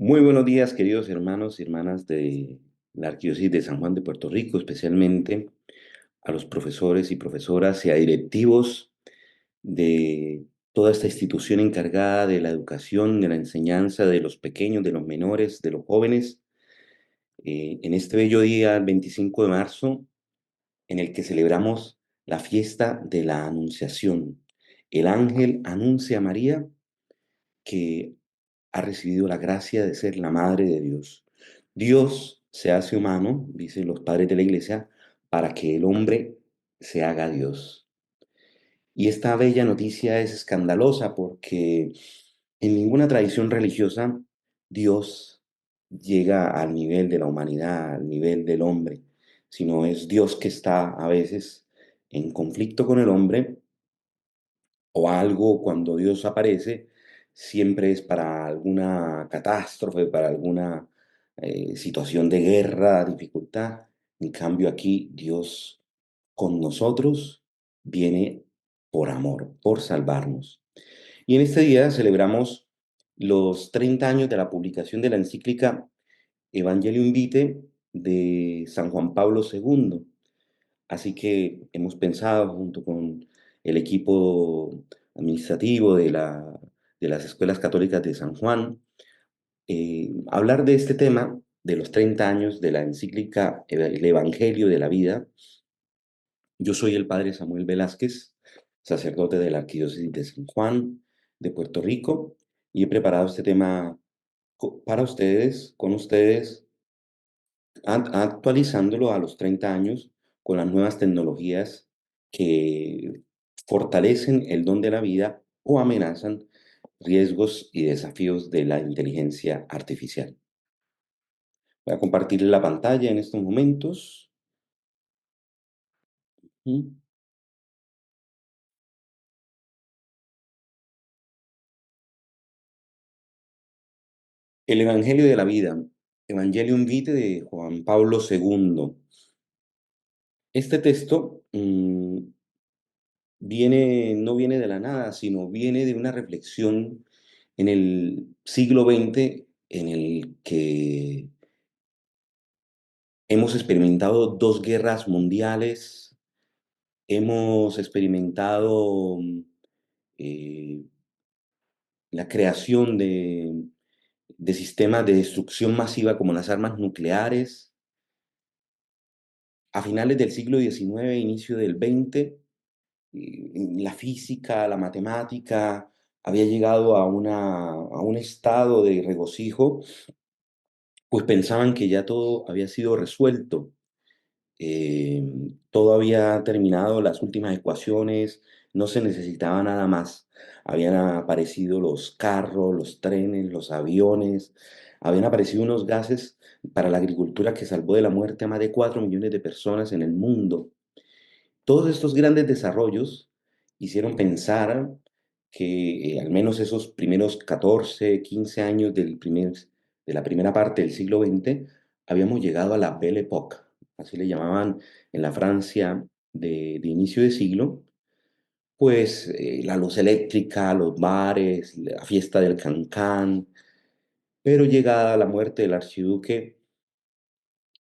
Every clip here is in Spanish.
Muy buenos días, queridos hermanos y hermanas de la Arquidiócesis de San Juan de Puerto Rico, especialmente a los profesores y profesoras y a directivos de toda esta institución encargada de la educación, de la enseñanza de los pequeños, de los menores, de los jóvenes, en este bello día, el 25 de marzo, en el que celebramos la fiesta de la Anunciación. El ángel anuncia a María que ha recibido la gracia de ser la madre de Dios. Dios se hace humano, dicen los padres de la iglesia, para que el hombre se haga Dios. Y esta bella noticia es escandalosa porque en ninguna tradición religiosa Dios llega al nivel de la humanidad, al nivel del hombre, sino es Dios que está a veces en conflicto con el hombre o algo cuando Dios aparece, siempre es para alguna catástrofe, para alguna situación de guerra, dificultad. En cambio aquí Dios con nosotros viene por amor, por salvarnos. Y en este día celebramos los 30 años de la publicación de la encíclica Evangelium Vitae de San Juan Pablo II. Así que hemos pensado junto con el equipo administrativo de las escuelas católicas de San Juan, hablar de este tema, de los 30 años de la encíclica El Evangelio de la Vida. Yo soy el padre Samuel Velázquez, sacerdote de la Arquidiócesis de San Juan de Puerto Rico, y he preparado este tema para ustedes, con ustedes, actualizándolo a los 30 años con las nuevas tecnologías que fortalecen el don de la vida o amenazan riesgos y desafíos de la inteligencia artificial. Voy a compartir la pantalla en estos momentos. ¿Mm? El Evangelio de la Vida, Evangelium Vitae de Juan Pablo II. Este texto no viene de la nada, sino viene de una reflexión en el siglo XX en el que hemos experimentado dos guerras mundiales, hemos experimentado eh, la creación de sistemas de destrucción masiva como las armas nucleares. A finales del siglo XIX, inicio del XX, la física, la matemática había llegado a un estado de regocijo, pues pensaban que ya todo había sido resuelto. eh, Todo había terminado, las últimas ecuaciones, no se necesitaba nada más. Habían aparecido los carros, los trenes, los aviones, habían aparecido unos gases para la agricultura que salvó de la muerte a más de 4 millones de personas en el mundo. Todos estos grandes desarrollos hicieron pensar que al menos esos primeros 14, 15 años de la primera parte del siglo XX, habíamos llegado a la Belle Époque, así le llamaban en la Francia de inicio de siglo, pues la luz eléctrica, los bares, la fiesta del cancán, pero llegada la muerte del archiduque,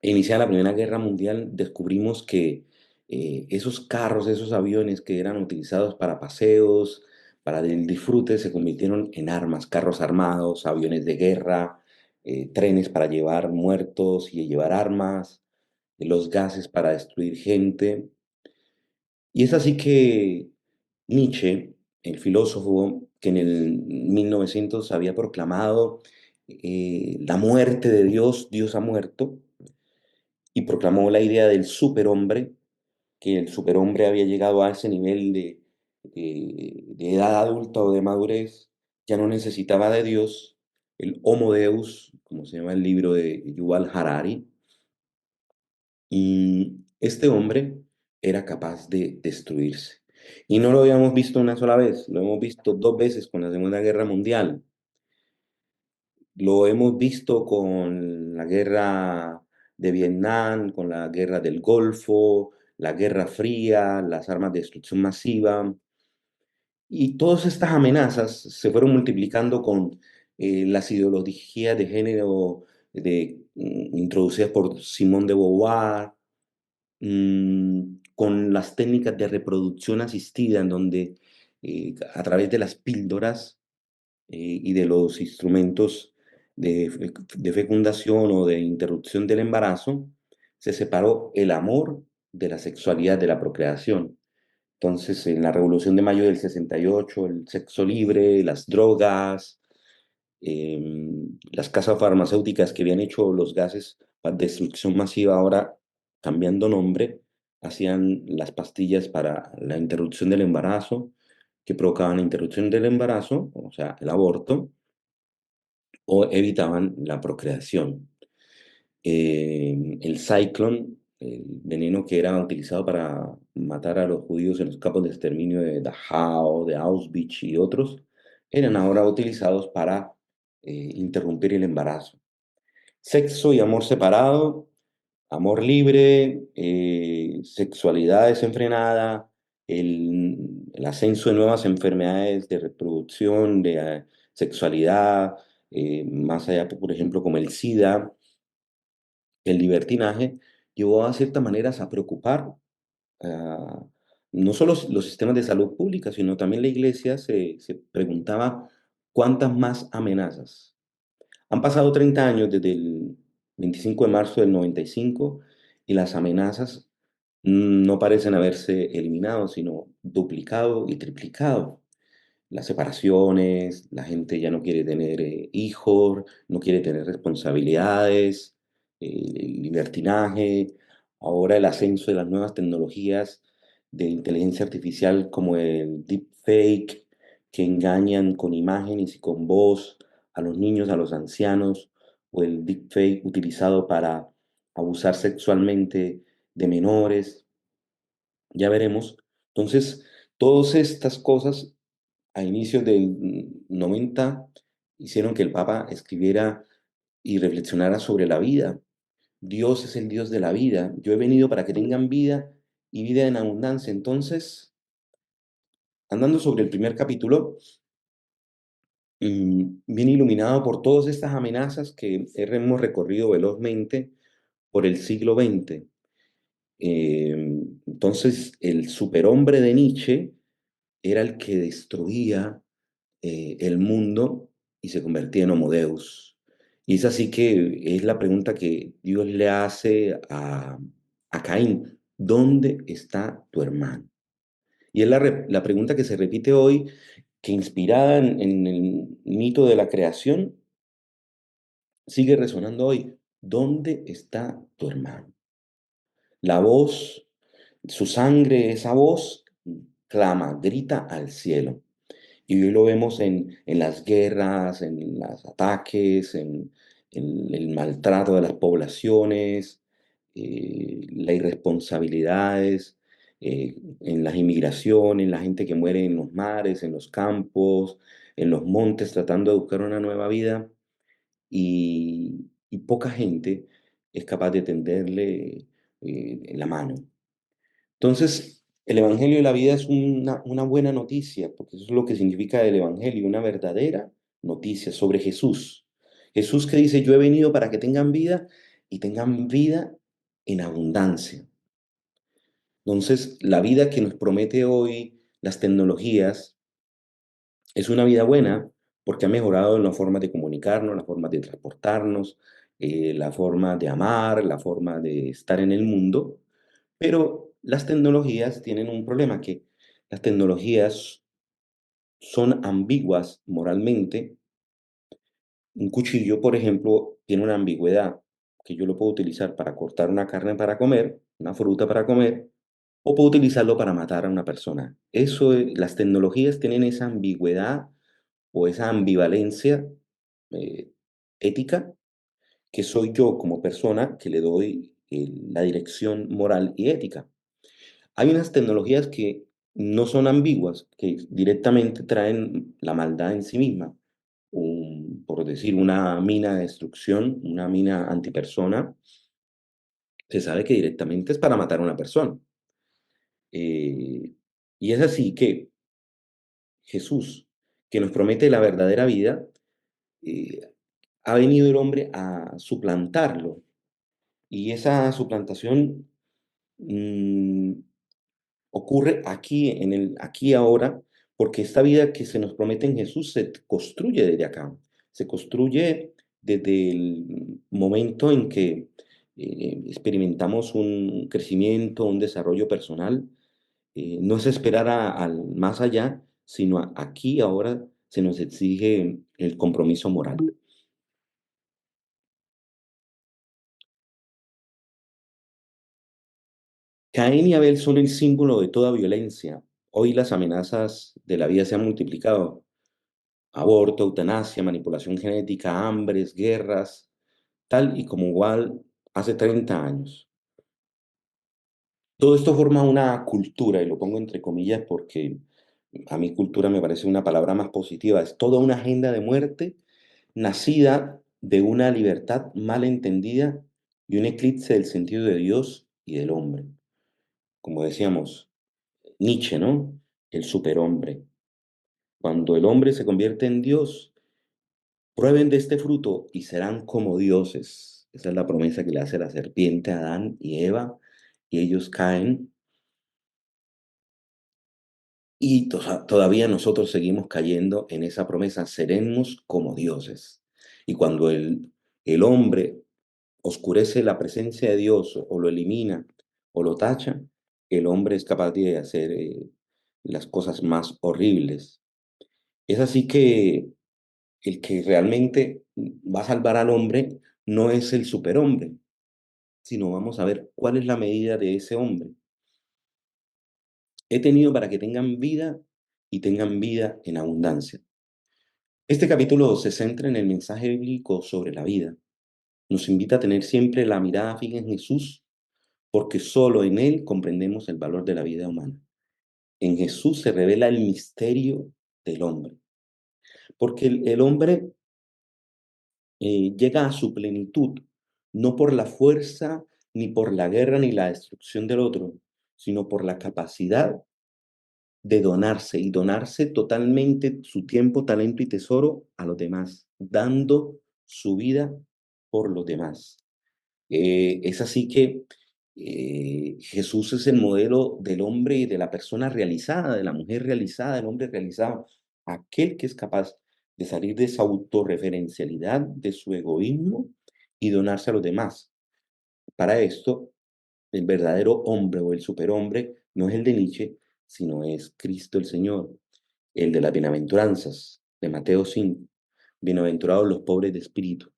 iniciada la Primera Guerra Mundial, descubrimos que esos carros, esos aviones que eran utilizados para paseos, para el disfrute, se convirtieron en armas, carros armados, aviones de guerra, trenes para llevar muertos y llevar armas, los gases para destruir gente. Y es así que Nietzsche, el filósofo que en el 1900 había proclamado la muerte de Dios, Dios ha muerto, y proclamó la idea del superhombre, que el superhombre había llegado a ese nivel de edad adulta o de madurez, ya no necesitaba de Dios, el Homo Deus, como se llama el libro de Yuval Harari, y este hombre era capaz de destruirse. Y no lo habíamos visto una sola vez, lo hemos visto dos veces con la Segunda Guerra Mundial. Lo hemos visto con la guerra de Vietnam, con la guerra del Golfo, la Guerra Fría, las armas de destrucción masiva. Y todas estas amenazas se fueron multiplicando con las ideologías de género introducidas por Simone de Beauvoir, con las técnicas de reproducción asistida, en donde a través de las píldoras y de los instrumentos de fecundación o de interrupción del embarazo, se separó el amor de la sexualidad, de la procreación. Entonces, en la Revolución de Mayo del 68, el sexo libre, las drogas, las casas farmacéuticas que habían hecho los gases para destrucción masiva, ahora cambiando nombre, hacían las pastillas para la interrupción del embarazo, que provocaban la interrupción del embarazo, o sea, el aborto, o evitaban la procreación. El Zyklon, el veneno que era utilizado para matar a los judíos en los campos de exterminio de Dachau, de Auschwitz y otros, eran ahora utilizados para interrumpir el embarazo. Sexo y amor separado, amor libre, sexualidad desenfrenada, el ascenso de nuevas enfermedades de reproducción, de sexualidad, más allá, por ejemplo, como el SIDA, el libertinaje, llevó a ciertas maneras a preocupar a no solo los sistemas de salud pública, sino también la iglesia se preguntaba cuántas más amenazas. Han pasado 30 años desde el 25 de marzo del 95 y las amenazas no parecen haberse eliminado, sino duplicado y triplicado. Las separaciones, la gente ya no quiere tener hijos, no quiere tener responsabilidades, el libertinaje, ahora el ascenso de las nuevas tecnologías de inteligencia artificial como el deepfake, que engañan con imágenes y con voz a los niños, a los ancianos, o el deepfake utilizado para abusar sexualmente de menores, ya veremos. Entonces, todas estas cosas a inicios del 90 hicieron que el Papa escribiera y reflexionara sobre la vida. Dios es el Dios de la vida. Yo he venido para que tengan vida y vida en abundancia. Entonces, andando sobre el primer capítulo, bien iluminado por todas estas amenazas que hemos recorrido velozmente por el siglo XX. Entonces, el superhombre de Nietzsche era el que destruía el mundo y se convertía en Homo Deus. Y es así que es la pregunta que Dios le hace a Caín, ¿dónde está tu hermano? Y es la pregunta que se repite hoy, que inspirada en el mito de la creación, sigue resonando hoy. ¿Dónde está tu hermano? La voz, su sangre, esa voz, clama, grita al cielo. Y hoy lo vemos en las guerras, en los ataques, en el maltrato de las poblaciones, las irresponsabilidades, en las inmigraciones, en la gente que muere en los mares, en los campos, en los montes, tratando de buscar una nueva vida. Y poca gente es capaz de tenderle la mano. Entonces, el Evangelio de la vida es una buena noticia, porque eso es lo que significa el Evangelio, una verdadera noticia sobre Jesús. Jesús que dice, yo he venido para que tengan vida y tengan vida en abundancia. Entonces, la vida que nos promete hoy las tecnologías es una vida buena porque ha mejorado en la forma de comunicarnos, la forma de transportarnos, la forma de amar, la forma de estar en el mundo. Pero las tecnologías tienen un problema, que las tecnologías son ambiguas moralmente. Un cuchillo, por ejemplo, tiene una ambigüedad, que yo lo puedo utilizar para cortar una carne para comer, una fruta para comer, o puedo utilizarlo para matar a una persona. Las tecnologías tienen esa ambigüedad o esa ambivalencia eh, ética, que soy yo como persona que le doy la dirección moral y ética. Hay unas tecnologías que no son ambiguas, que directamente traen la maldad en sí misma. Por decir, una mina de destrucción, una mina antipersona, se sabe que directamente es para matar a una persona. Eh, y es así que Jesús, que nos promete la verdadera vida, eh, ha venido el hombre a suplantarlo. Y esa suplantación mm, ocurre aquí, aquí ahora, porque esta vida que se nos promete en Jesús se construye desde acá. Se construye desde el momento en que experimentamos un crecimiento, un desarrollo personal. No es esperar al más allá, sino aquí ahora se nos exige el compromiso moral. Caín y Abel son el símbolo de toda violencia. Hoy las amenazas de la vida se han multiplicado. Aborto, eutanasia, manipulación genética, hambres, guerras, tal y como igual hace 30 años. Todo esto forma una cultura, y lo pongo entre comillas porque a mi cultura me parece una palabra más positiva. Es toda una agenda de muerte nacida de una libertad mal entendida y un eclipse del sentido de Dios y del hombre. Como decíamos, Nietzsche, ¿no? El superhombre. Cuando el hombre se convierte en Dios, prueben de este fruto y serán como dioses. Esa es la promesa que le hace la serpiente a Adán y Eva, y ellos caen, y todavía nosotros seguimos cayendo en esa promesa, seremos como dioses. Y cuando el hombre oscurece la presencia de Dios o lo elimina o lo tacha, el hombre es capaz de hacer las cosas más horribles. Es así que el que realmente va a salvar al hombre no es el superhombre, sino vamos a ver cuál es la medida de ese hombre. He tenido para que tengan vida y tengan vida en abundancia. Este capítulo se centra en el mensaje bíblico sobre la vida. Nos invita a tener siempre la mirada fija en Jesús, porque solo en Él comprendemos el valor de la vida humana. En Jesús se revela el misterio del hombre, porque el hombre llega a su plenitud, no por la fuerza, ni por la guerra, ni la destrucción del otro, sino por la capacidad de donarse y donarse totalmente su tiempo, talento y tesoro a los demás, dando su vida por los demás. Es así que Jesús es el modelo del hombre y de la persona realizada, de la mujer realizada, del hombre realizado, aquel que es capaz de salir de esa autorreferencialidad, de su egoísmo y donarse a los demás. Para esto, el verdadero hombre o el superhombre no es el de Nietzsche, sino es Cristo el Señor, el de las bienaventuranzas, de Mateo 5. Bienaventurados los pobres de espíritu,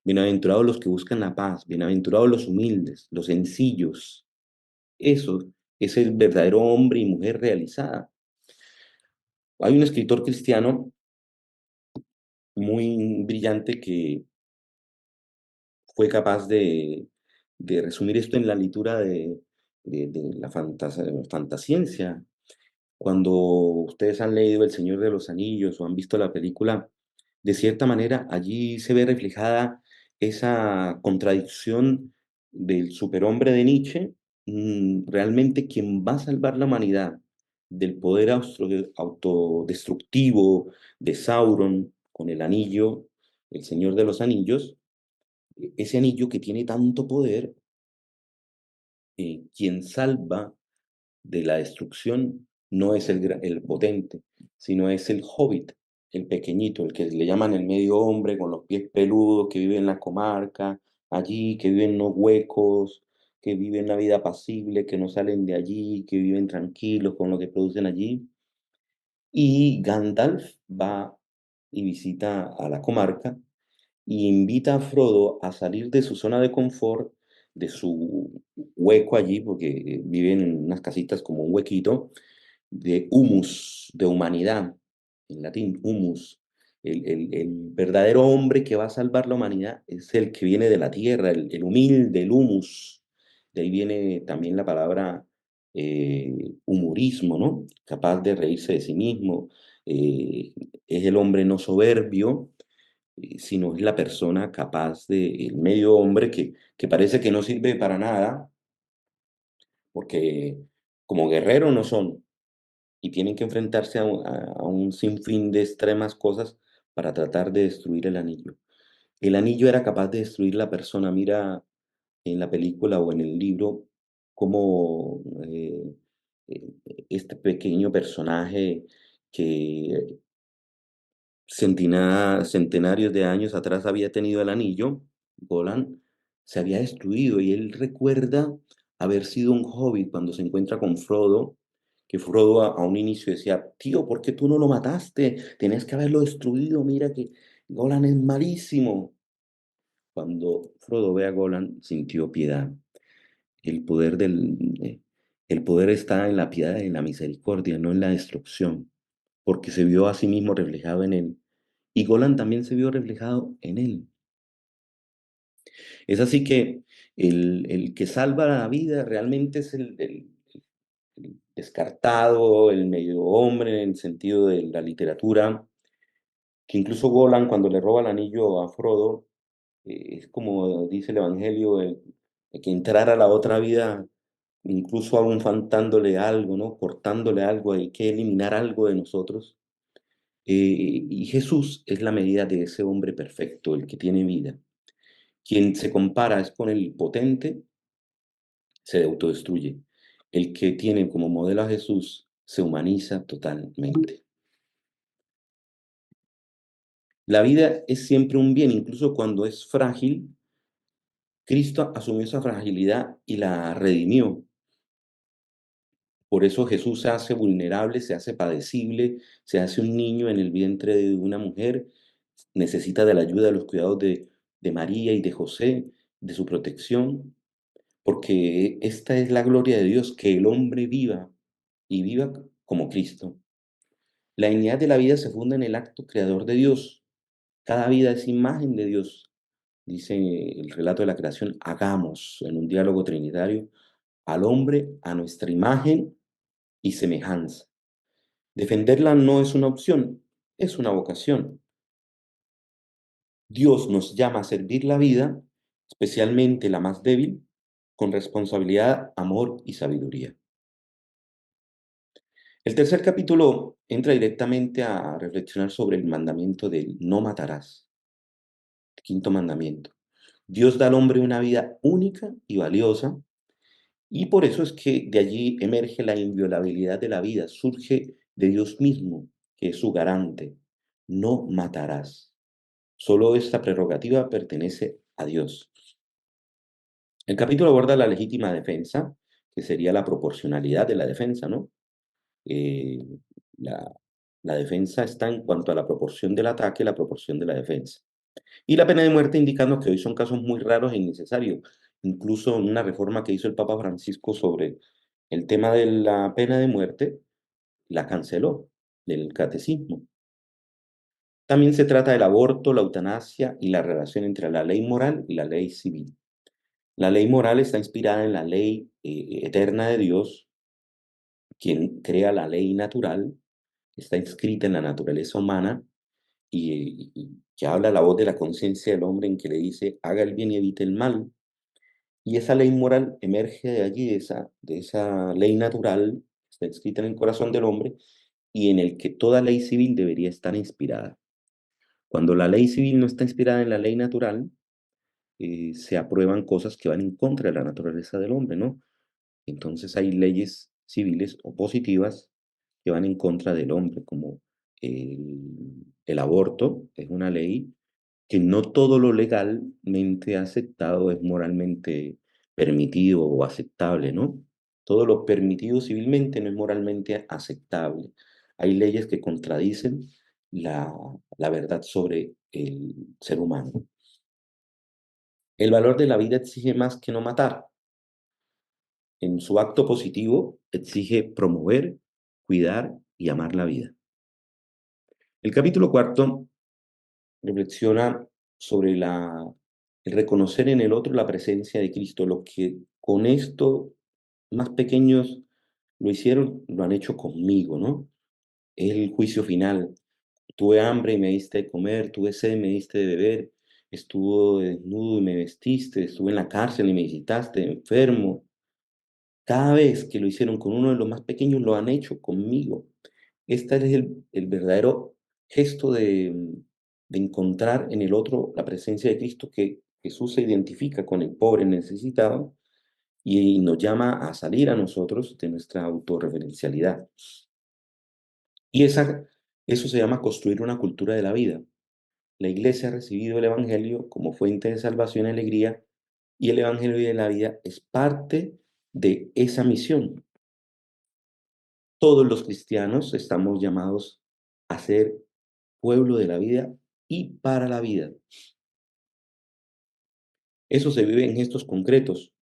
bienaventurados los que buscan la paz, bienaventurados los humildes, los sencillos. Eso es el verdadero hombre y mujer realizada. Hay un escritor cristiano muy brillante que fue capaz de resumir esto en la litura de la fantasciencia. Cuando ustedes han leído El Señor de los Anillos o han visto la película, de cierta manera allí se ve reflejada esa contradicción del superhombre de Nietzsche, realmente quien va a salvar la humanidad del poder autodestructivo de Sauron con el anillo, el Señor de los Anillos, ese anillo que tiene tanto poder, quien salva de la destrucción no es el potente, sino es el hobbit, el pequeñito, el que le llaman el medio hombre con los pies peludos, que vive en la comarca, allí, que vive en los huecos, que vive una vida apacible, que no salen de allí, que viven tranquilos con lo que producen allí. Y Gandalf va y visita a la comarca y invita a Frodo a salir de su zona de confort, de su hueco allí, porque viven en unas casitas como un huequito, de humus, de humanidad, en latín, humus. El verdadero hombre que va a salvar la humanidad es el que viene de la tierra, el humilde, el humus. De ahí viene también la palabra humorismo, ¿no? Capaz de reírse de sí mismo. Es el hombre no soberbio, sino es la persona capaz de, el medio hombre que parece que no sirve para nada, porque como guerrero no son, y tienen que enfrentarse a un sinfín de extremas cosas para tratar de destruir el anillo. El anillo era capaz de destruir la persona. Mira en la película o en el libro cómo este pequeño personaje que centenarios de años atrás había tenido el anillo, Golan, se había destruido y él recuerda haber sido un hobbit cuando se encuentra con Frodo, que Frodo a un inicio decía, tío, ¿por qué tú no lo mataste? Tenías que haberlo destruido, mira que Golan es malísimo. Cuando Frodo ve a Golan, sintió piedad. El poder el poder está en la piedad y en la misericordia, no en la destrucción, porque se vio a sí mismo reflejado en él. Y Golan también se vio reflejado en él. Es así que el que salva la vida realmente es el descartado, el medio hombre en el sentido de la literatura, que incluso Golan cuando le roba el anillo a Frodo, es como dice el Evangelio, el que entrara a la otra vida, incluso aún faltándole algo, ¿no? Cortándole algo, hay que eliminar algo de nosotros. Y Jesús es la medida de ese hombre perfecto, el que tiene vida. Quien se compara es con el potente, se autodestruye. El que tiene como modelo a Jesús se humaniza totalmente. La vida es siempre un bien, incluso cuando es frágil. Cristo asumió esa fragilidad y la redimió. Por eso Jesús se hace vulnerable, se hace padecible, se hace un niño en el vientre de una mujer, necesita de la ayuda, de los cuidados de María y de José, de su protección, porque esta es la gloria de Dios, que el hombre viva y viva como Cristo. La dignidad de la vida se funda en el acto creador de Dios. Cada vida es imagen de Dios. Dice el relato de la creación, hagamos en un diálogo trinitario al hombre a nuestra imagen y semejanza. Defenderla no es una opción, es una vocación. Dios nos llama a servir la vida, especialmente la más débil, con responsabilidad, amor y sabiduría. El tercer capítulo entra directamente a reflexionar sobre el mandamiento del no matarás, el quinto mandamiento. Dios da al hombre una vida única y valiosa, y por eso es que de allí emerge la inviolabilidad de la vida, surge de Dios mismo, que es su garante. No matarás. Solo esta prerrogativa pertenece a Dios. El capítulo aborda la legítima defensa, que sería la proporcionalidad de la defensa, ¿no? Eh, la, la defensa está en cuanto a la proporción del ataque, la proporción de la defensa. Y la pena de muerte indicando que hoy son casos muy raros e innecesarios. Incluso una reforma que hizo el Papa Francisco sobre el tema de la pena de muerte, la canceló del catecismo. También se trata del aborto, la eutanasia y la relación entre la ley moral y la ley civil. La ley moral está inspirada en la ley eterna de Dios, quien crea la ley natural, está inscrita en la naturaleza humana y que habla la voz de la conciencia del hombre en que le dice, haga el bien y evite el mal. Y esa ley moral emerge de allí, de esa ley natural, está escrita en el corazón del hombre y en el que toda ley civil debería estar inspirada. Cuando la ley civil no está inspirada en la ley natural, se aprueban cosas que van en contra de la naturaleza del hombre, ¿no? Entonces hay leyes civiles o positivas que van en contra del hombre, como el aborto, es una ley que no todo lo legalmente aceptado es moralmente permitido o aceptable, ¿no? Todo lo permitido civilmente no es moralmente aceptable. Hay leyes que contradicen la verdad sobre el ser humano. El valor de la vida exige más que no matar. En su acto positivo exige promover, cuidar y amar la vida. El capítulo cuarto reflexiona sobre el reconocer en el otro la presencia de Cristo. Lo que con esto más pequeños lo hicieron, lo han hecho conmigo, ¿no? Es el juicio final. Tuve hambre y me diste de comer, tuve sed y me diste de beber, estuve desnudo y me vestiste, estuve en la cárcel y me visitaste, enfermo. Cada vez que lo hicieron con uno de los más pequeños, lo han hecho conmigo. Este es el verdadero gesto de encontrar en el otro la presencia de Cristo, que Jesús se identifica con el pobre necesitado y nos llama a salir a nosotros de nuestra autorreferencialidad. Y eso se llama construir una cultura de la vida. La iglesia ha recibido el Evangelio como fuente de salvación y alegría, y el Evangelio de la vida es parte de esa misión. Todos los cristianos estamos llamados a ser pueblo de la vida y para la vida. Eso se vive en gestos concretos: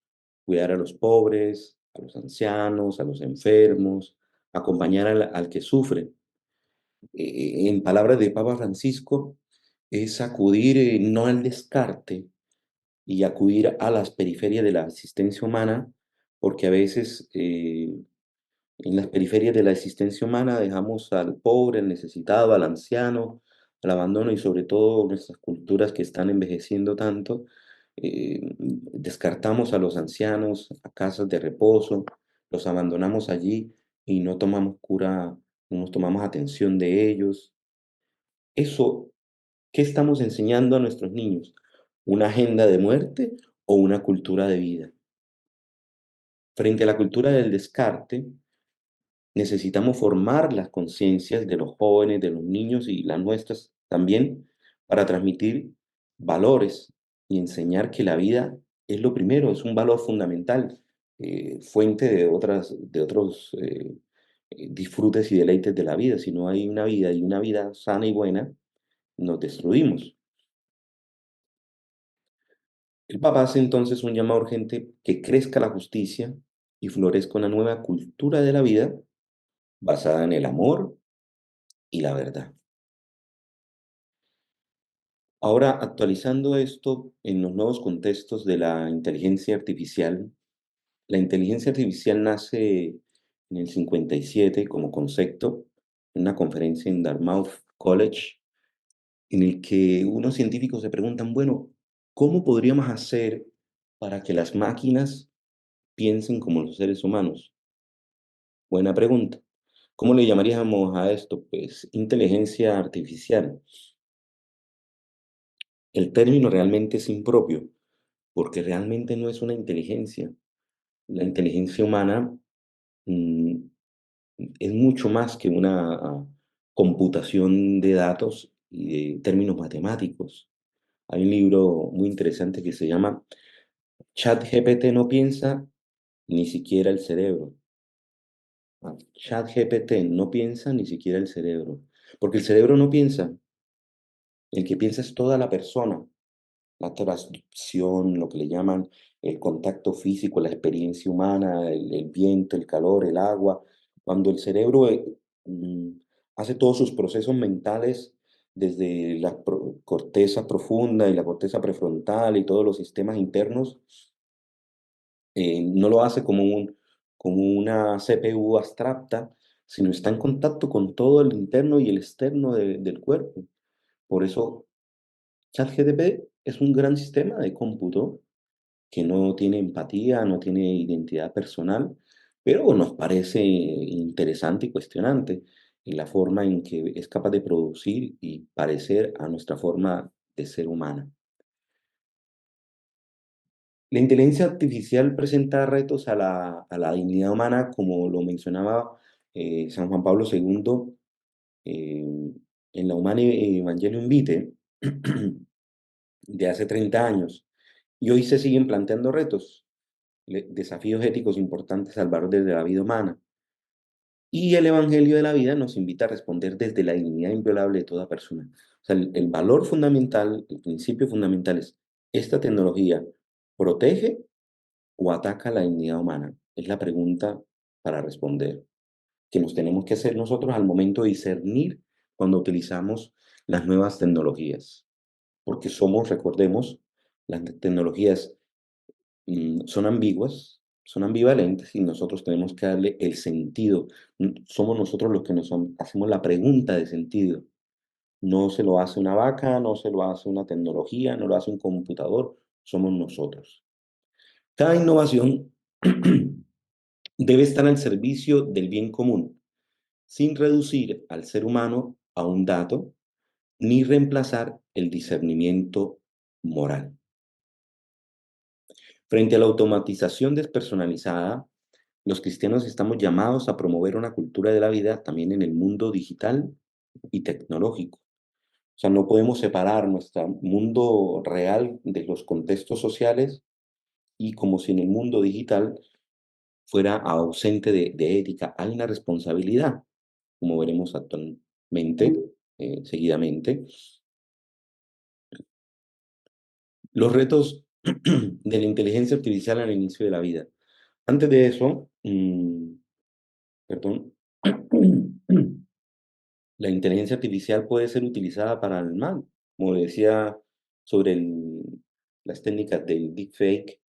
cuidar a los pobres, a los ancianos, a los enfermos, acompañar al que sufre. En palabras de Papa Francisco, es acudir no al descarte y acudir a las periferias de la existencia humana, porque a veces en las periferias de la existencia humana dejamos al pobre, al necesitado, al anciano, al abandono, y sobre todo nuestras culturas que están envejeciendo tanto, descartamos a los ancianos a casas de reposo, los abandonamos allí y no tomamos cura, no nos tomamos atención de ellos. Eso, ¿qué estamos enseñando a nuestros niños? ¿Una agenda de muerte o una cultura de vida? Frente a la cultura del descarte, necesitamos formar las conciencias de los jóvenes, de los niños y las nuestras también, para transmitir valores y enseñar que la vida es lo primero, es un valor fundamental, fuente de otros disfrutes y deleites de la vida. Si no hay una vida y una vida sana y buena, nos destruimos. El Papa hace entonces un llamado urgente: que crezca la justicia y florezca una nueva cultura de la vida basada en el amor y la verdad. Ahora, actualizando esto en los nuevos contextos de la inteligencia artificial nace en el 57 como concepto, en una conferencia en Dartmouth College, en el que unos científicos se preguntan, bueno, ¿cómo podríamos hacer para que las máquinas piensen como los seres humanos? Buena pregunta. ¿Cómo le llamaríamos a esto? Pues inteligencia artificial. El término realmente es impropio, porque realmente no es una inteligencia. La inteligencia humana mm, es mucho más que una computación de datos y de términos matemáticos. Hay un libro muy interesante que se llama ChatGPT no piensa, ni siquiera el cerebro. ChatGPT no piensa, ni siquiera el cerebro. Porque el cerebro no piensa, el que piensa es toda la persona. La transducción, lo que le llaman el contacto físico, la experiencia humana, el viento, el calor, el agua. Cuando el cerebro mm, hace todos sus procesos mentales desde la corteza profunda y la corteza prefrontal y todos los sistemas internos, no lo hace como una CPU abstracta, sino está en contacto con todo el interno y el externo del cuerpo. Por eso ChatGPT es un gran sistema de cómputo que no tiene empatía, no tiene identidad personal, pero nos parece interesante y cuestionante en la forma en que es capaz de producir y parecer a nuestra forma de ser humana. La inteligencia artificial presenta retos a la dignidad humana, como lo mencionaba San Juan Pablo II eh, en la Humane Evangelium Vitae de hace 30 años. Y hoy se siguen planteando retos, desafíos éticos importantes al valor de la vida humana. Y el Evangelio de la vida nos invita a responder desde la dignidad inviolable de toda persona. O sea, el valor fundamental, el principio fundamental es: ¿esta tecnología protege o ataca la dignidad humana? Es la pregunta para responder, que nos tenemos que hacer nosotros al momento de discernir cuando utilizamos las nuevas tecnologías. Porque somos, recordemos, las tecnologías son ambiguas, son ambivalentes, y nosotros tenemos que darle el sentido. Somos nosotros los que hacemos la pregunta de sentido. No se lo hace una vaca, no se lo hace una tecnología, no lo hace un computador, somos nosotros. Cada innovación debe estar al servicio del bien común, sin reducir al ser humano a un dato, ni reemplazar el discernimiento moral. Frente a la automatización despersonalizada, los cristianos estamos llamados a promover una cultura de la vida también en el mundo digital y tecnológico. O sea, no podemos separar nuestro mundo real de los contextos sociales y como si en el mundo digital fuera ausente de ética. Hay una responsabilidad, como veremos actualmente, seguidamente. Los retos de la inteligencia artificial al inicio de la vida. Antes de eso, perdón, la inteligencia artificial puede ser utilizada para el mal, como decía sobre las técnicas del deepfake,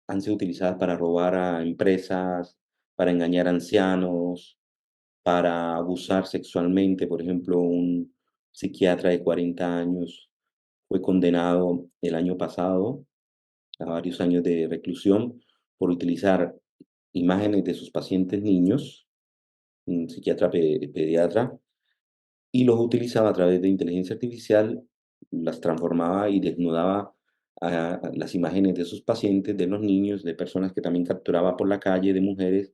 han sido utilizadas para robar a empresas, para engañar a ancianos, para abusar sexualmente. Por ejemplo, un psiquiatra de 40 años fue condenado el año pasado a varios años de reclusión por utilizar imágenes de sus pacientes niños, un psiquiatra pediatra, y los utilizaba a través de inteligencia artificial, las transformaba y desnudaba a las imágenes de sus pacientes, de los niños, de personas que también capturaba por la calle, de mujeres,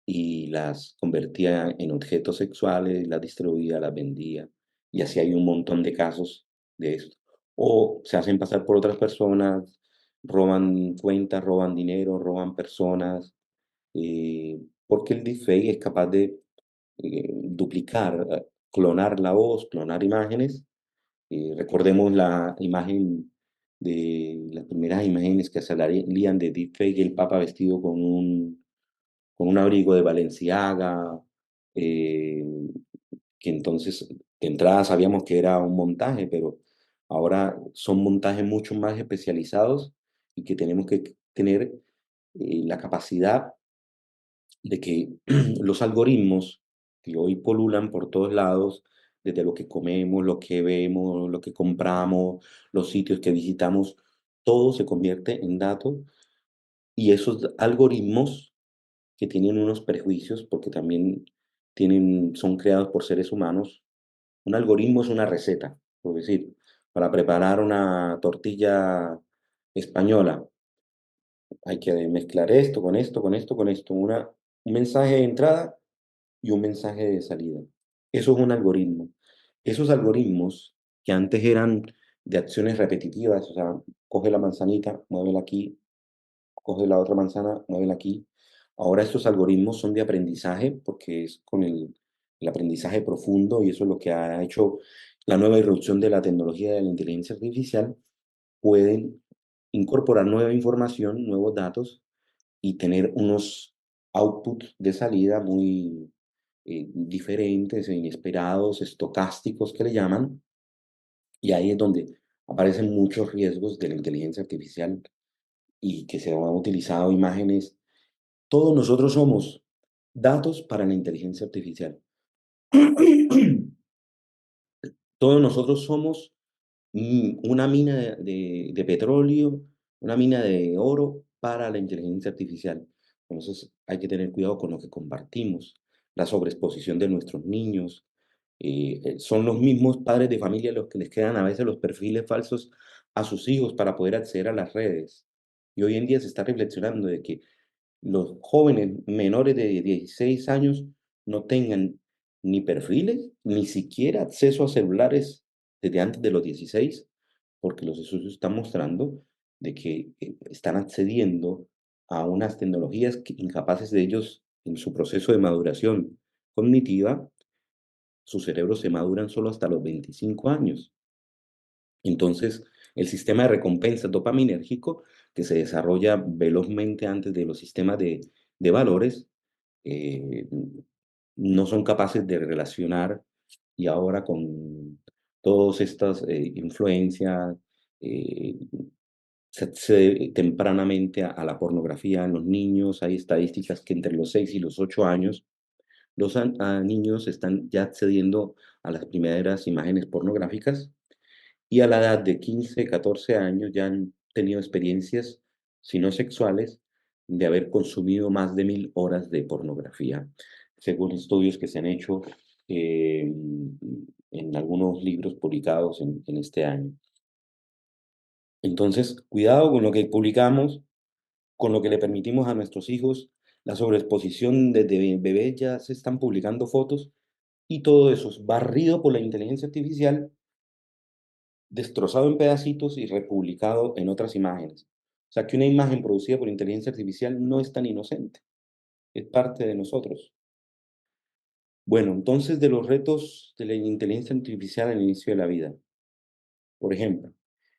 y las convertía en objetos sexuales, las distribuía, las vendía. Y así hay un montón de casos de esto. O se hacen pasar por otras personas, roban cuentas, roban dinero, roban personas, porque el deepfake es capaz de duplicar, clonar la voz, clonar imágenes. Recordemos la imagen de las primeras imágenes que salían de deepfake, el Papa vestido con un abrigo de Balenciaga, eh, que entonces de entrada sabíamos que era un montaje, pero ahora son montajes mucho más especializados y que tenemos que tener la capacidad de que los algoritmos que hoy polulan por todos lados, desde lo que comemos, lo que vemos, lo que compramos, los sitios que visitamos, todo se convierte en datos y esos algoritmos que tienen unos prejuicios, porque también son creados por seres humanos. Un algoritmo es una receta, por decir, para preparar una tortilla española, hay que mezclar esto con esto, con esto, con esto, un mensaje de entrada y un mensaje de salida. Eso es un algoritmo. Esos algoritmos que antes eran de acciones repetitivas, o sea, coge la manzanita, muévela aquí, coge la otra manzana, muévela aquí. Ahora estos algoritmos son de aprendizaje porque es con el aprendizaje profundo y eso es lo que ha hecho la nueva irrupción de la tecnología de la inteligencia artificial. Pueden incorporar nueva información, nuevos datos y tener unos outputs de salida muy diferentes e inesperados, estocásticos que le llaman. Y ahí es donde aparecen muchos riesgos de la inteligencia artificial y que se han utilizado imágenes. Todos nosotros somos datos para la inteligencia artificial. Todos nosotros somos una mina de petróleo, una mina de oro para la inteligencia artificial. Entonces hay que tener cuidado con lo que compartimos, la sobreexposición de nuestros niños. Son los mismos padres de familia los que les crean a veces los perfiles falsos a sus hijos para poder acceder a las redes. Y hoy en día se está reflexionando de que los jóvenes menores de 16 años no tengan ni perfiles, ni siquiera acceso a celulares desde antes de los 16, porque los estudios están mostrando de que están accediendo a unas tecnologías incapaces de ellos en su proceso de maduración cognitiva, sus cerebros se maduran solo hasta los 25 años. Entonces, el sistema de recompensa dopaminérgico, que se desarrolla velozmente antes de los sistemas de valores, eh, no son capaces de relacionar y ahora con todas estas influencias, eh, se accede tempranamente a la pornografía en los niños. Hay estadísticas que entre los 6 y los 8 años los niños están ya accediendo a las primeras imágenes pornográficas y a la edad de 15, 14 años ya han tenido experiencias, si no sexuales, de haber consumido más de 1000 horas de pornografía, según estudios que se han hecho. en algunos libros publicados en este año. Entonces, cuidado con lo que publicamos, con lo que le permitimos a nuestros hijos, la sobreexposición desde bebés ya se están publicando fotos y todo eso es barrido por la inteligencia artificial, destrozado en pedacitos y republicado en otras imágenes. O sea que una imagen producida por inteligencia artificial no es tan inocente, es parte de nosotros. Bueno, entonces de los retos de la inteligencia artificial al inicio de la vida. Por ejemplo,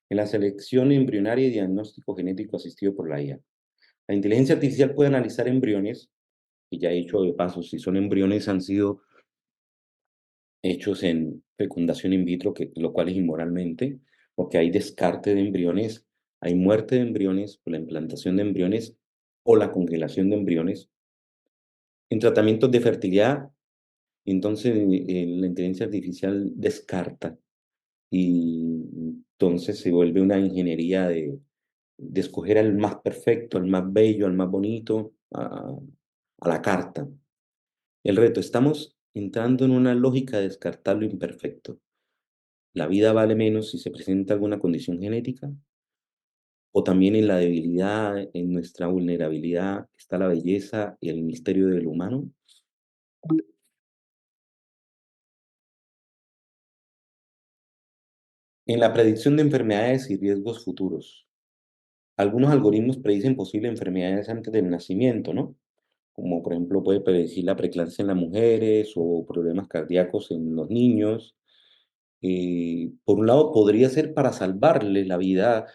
en la selección embrionaria y diagnóstico genético asistido por la IA. La inteligencia artificial puede analizar embriones, y ya he dicho de paso, si son embriones han sido hechos en fecundación in vitro, que, lo cual es inmoralmente, porque hay descarte de embriones, hay muerte de embriones por la implantación de embriones o la congelación de embriones. En tratamientos de fertilidad, entonces la inteligencia artificial descarta y entonces se vuelve una ingeniería de escoger al más perfecto, al más bello, al más bonito, a la carta. El reto, estamos entrando en una lógica de descartar lo imperfecto. La vida vale menos si se presenta alguna condición genética, o también en la debilidad, en nuestra vulnerabilidad, está la belleza y el misterio del humano. En la predicción de enfermedades y riesgos futuros. Algunos algoritmos predicen posibles enfermedades antes del nacimiento, ¿no? Como por ejemplo puede predecir la preeclampsia en las mujeres o problemas cardíacos en los niños. Por un lado, podría ser para salvarles la vida,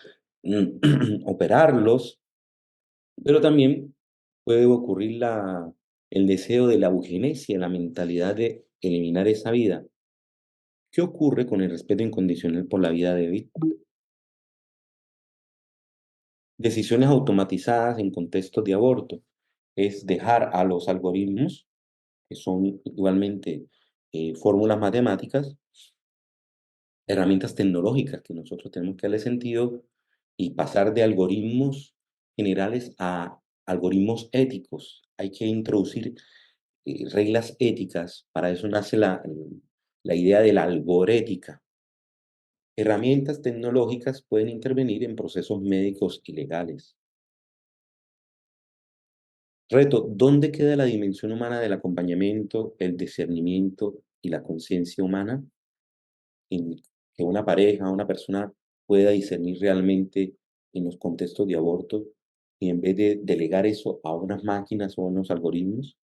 operarlos, pero también puede ocurrir el deseo de la eugenesia, la mentalidad de eliminar esa vida. ¿Qué ocurre con el respeto incondicional por la vida débil? Decisiones automatizadas en contextos de aborto es dejar a los algoritmos, que son igualmente fórmulas matemáticas, herramientas tecnológicas que nosotros tenemos que darle sentido y pasar de algoritmos generales a algoritmos éticos. Hay que introducir reglas éticas, para eso nace la idea de la algorética. Herramientas tecnológicas pueden intervenir en procesos médicos y legales. Reto, ¿dónde queda la dimensión humana del acompañamiento, el discernimiento y la conciencia humana? En que una pareja, una persona pueda discernir realmente en los contextos de aborto y en vez de delegar eso a unas máquinas o a unos algoritmos.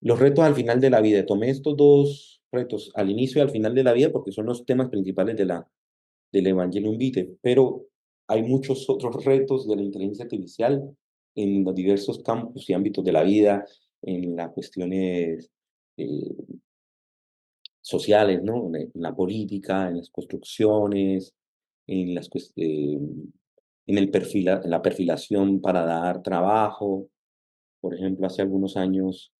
Los retos al final de la vida. Tomé estos dos retos al inicio y al final de la vida porque son los temas principales del Evangelium Vitae, pero hay muchos otros retos de la inteligencia artificial en los diversos campos y ámbitos de la vida, en las cuestiones eh, sociales, ¿no? En la política, en las construcciones, en en en la perfilación para dar trabajo. Por ejemplo, hace algunos años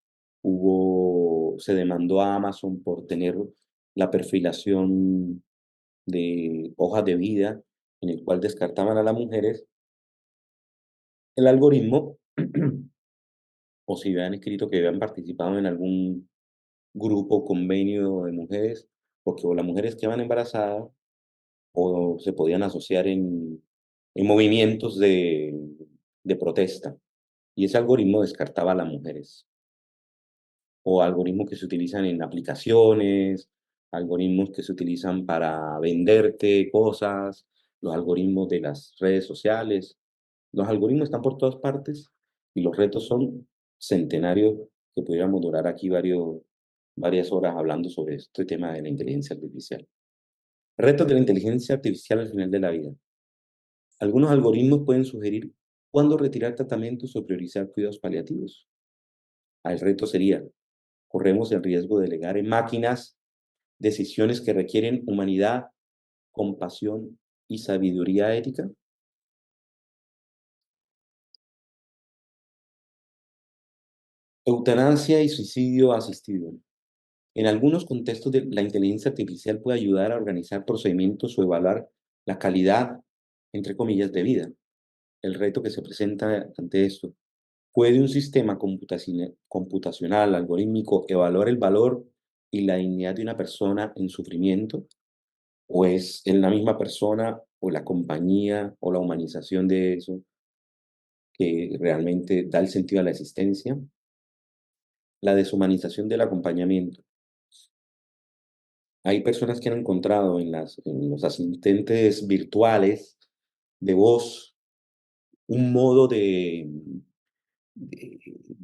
se demandó a Amazon por tener la perfilación de hojas de vida en el cual descartaban a las mujeres. El algoritmo, o si habían escrito que habían participado en algún grupo, convenio de mujeres, porque o las mujeres quedaban embarazadas o se podían asociar en movimientos de protesta. Y ese algoritmo descartaba a las mujeres. O algoritmos que se utilizan en aplicaciones, algoritmos que se utilizan para venderte cosas, los algoritmos de las redes sociales. Los algoritmos están por todas partes y los retos son centenarios que podríamos durar aquí varias horas hablando sobre este tema de la inteligencia artificial. Retos de la inteligencia artificial al final de la vida. Algunos algoritmos pueden sugerir cuándo retirar tratamientos o priorizar cuidados paliativos. El reto sería, corremos el riesgo de delegar en máquinas decisiones que requieren humanidad, compasión y sabiduría ética. Eutanasia y suicidio asistido. En algunos contextos la inteligencia artificial puede ayudar a organizar procedimientos o evaluar la calidad, entre comillas, de vida. El reto que se presenta ante esto. ¿Puede un sistema computacional, algorítmico, evaluar el valor y la dignidad de una persona en sufrimiento, o es en la misma persona o la compañía o la humanización de eso que realmente da el sentido a la existencia? La deshumanización del acompañamiento. Hay personas que han encontrado en los asistentes virtuales de voz un modo de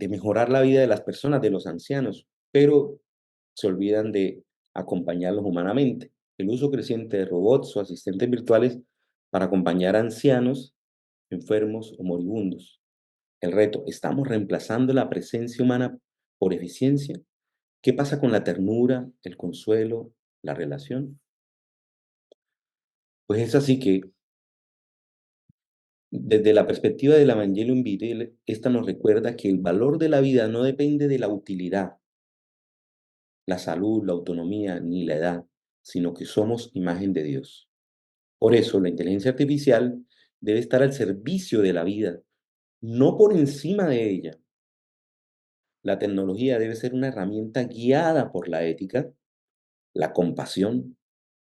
mejorar la vida de las personas, de los ancianos, pero se olvidan de acompañarlos humanamente. El uso creciente de robots o asistentes virtuales para acompañar a ancianos, enfermos o moribundos. El reto, ¿estamos reemplazando la presencia humana por eficiencia? ¿Qué pasa con la ternura, el consuelo, la relación? Pues es así que, desde la perspectiva del Evangelium Vitae, esta nos recuerda que el valor de la vida no depende de la utilidad, la salud, la autonomía ni la edad, sino que somos imagen de Dios. Por eso, la inteligencia artificial debe estar al servicio de la vida, no por encima de ella. La tecnología debe ser una herramienta guiada por la ética, la compasión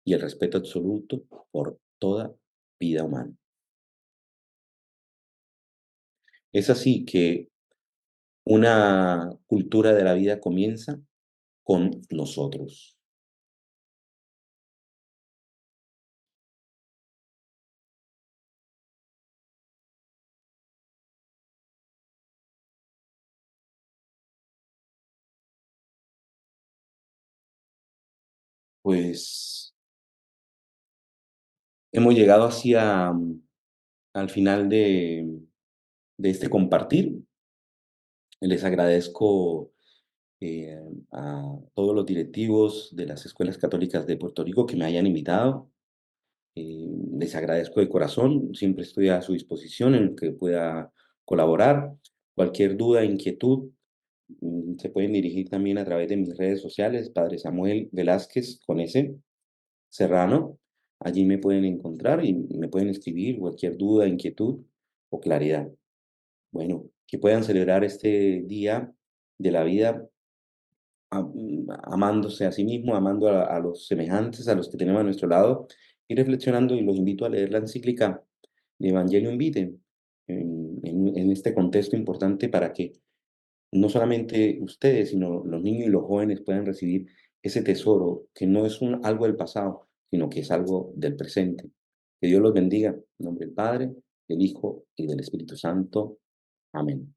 y el respeto absoluto por toda vida humana. Es así que una cultura de la vida comienza con nosotros. Pues hemos llegado hacia al final de este compartir. Les agradezco a todos los directivos de las escuelas católicas de Puerto Rico que me hayan invitado. Les agradezco de corazón, siempre estoy a su disposición en lo que pueda colaborar. Cualquier duda, inquietud, se pueden dirigir también a través de mis redes sociales, Padre Samuel Velázquez con S, Serrano. Allí me pueden encontrar y me pueden escribir cualquier duda, inquietud o claridad. Bueno, que puedan celebrar este día de la vida amándose a sí mismo, amando a los semejantes, a los que tenemos a nuestro lado, y reflexionando, y los invito a leer la encíclica de Evangelium Vitae en este contexto importante para que no solamente ustedes, sino los niños y los jóvenes puedan recibir ese tesoro que no es algo del pasado, sino que es algo del presente. Que Dios los bendiga. En nombre del Padre, del Hijo y del Espíritu Santo. Amén.